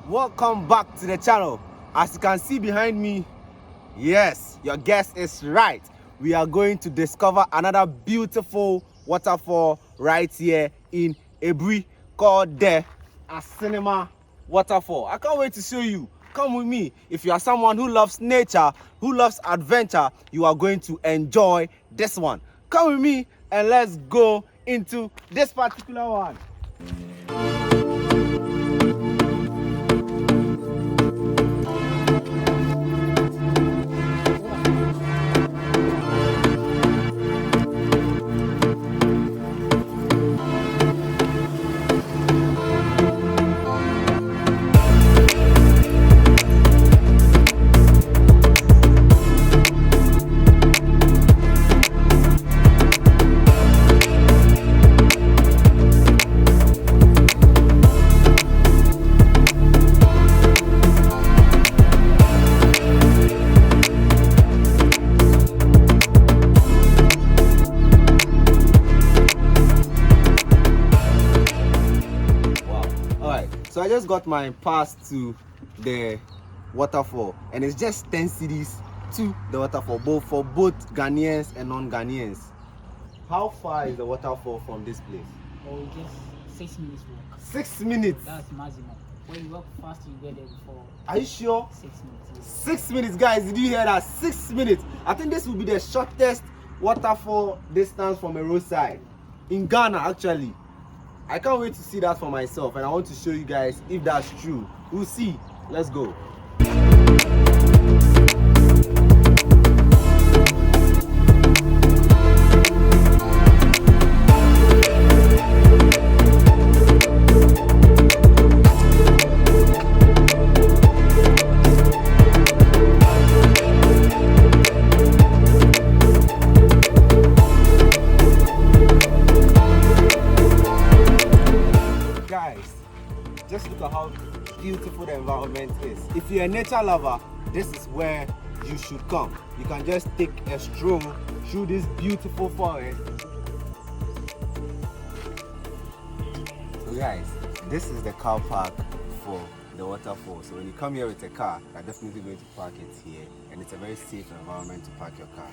Welcome back to the channel. As you can see behind me, yes, your guess is right. We are going to discover another beautiful waterfall right here in Ebri called the Asenema Waterfall. I can't wait to show you. Come with me. If you are someone who loves nature, who loves adventure, you are going to enjoy this one. Come with me and let's go into this particular one. So I just got my pass to the waterfall, and it's just 10 cedis to the waterfall, both for both Ghanaians and non-Ghanaians. How far is the waterfall from this place? Oh, just 6 minutes walk. 6 minutes? That's maximum. When you walk fast, you get there before. Are you sure? 6 minutes. 6 minutes, guys. Did you hear that? 6 minutes. I think this will be the shortest waterfall distance from a roadside in Ghana, actually. I can't wait to see that for myself, and I want to show you guys if that's true. We'll see. Let's go. Just look at how beautiful the environment is. If you're a nature lover, this is where you should come. You can just take a stroll through this beautiful forest. So guys, this is the car park for the waterfall. So when you come here with a car, you're definitely going to park it here, and it's a very safe environment to park your car.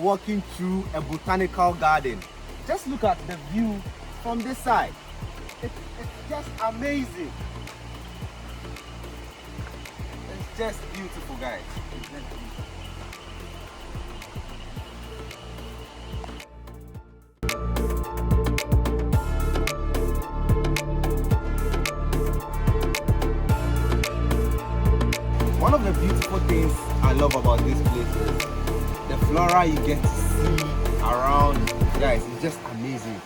Walking through a botanical garden. Just look at the view from this side. It's just amazing. It's just beautiful, guys. One of the beautiful things I love about this place is the flora you get to see around. Guys, it's just amazing.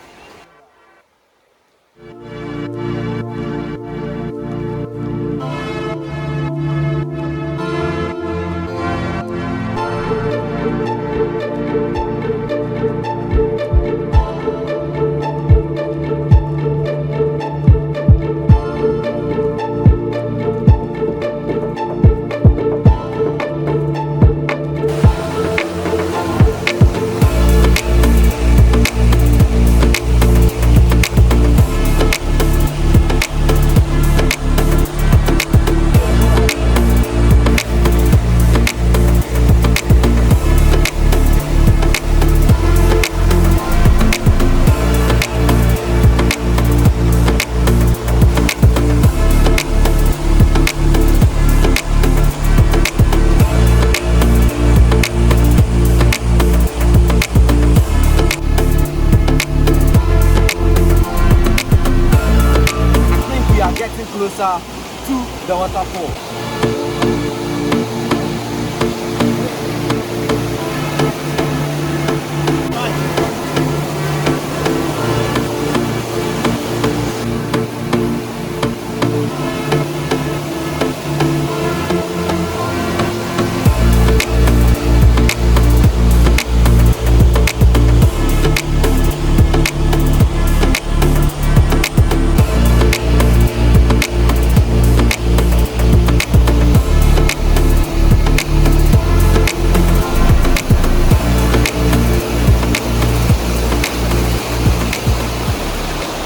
waterfall.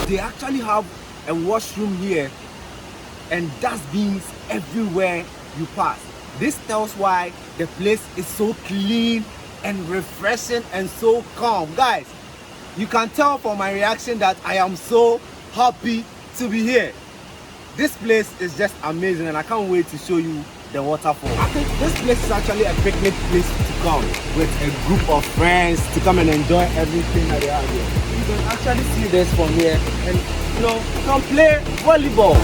They actually have a washroom here and dustbins everywhere you pass. This tells why the place is so clean and refreshing and so calm. Guys, you can tell from my reaction that I am so happy to be here. This place is just amazing and I can't wait to show you the waterfall. I think this place is actually a picnic place to come with a group of friends to come and enjoy everything that they have here. You can actually see this from here and come play volleyball.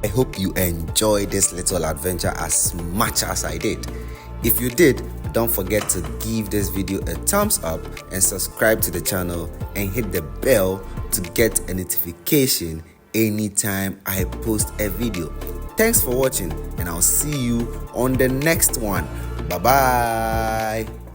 I hope you enjoyed this little adventure as much as I did. If you did, don't forget to give this video a thumbs up and subscribe to the channel and hit the bell to get a notification anytime I post a video. Thanks for watching and I'll see you on the next one. Bye bye.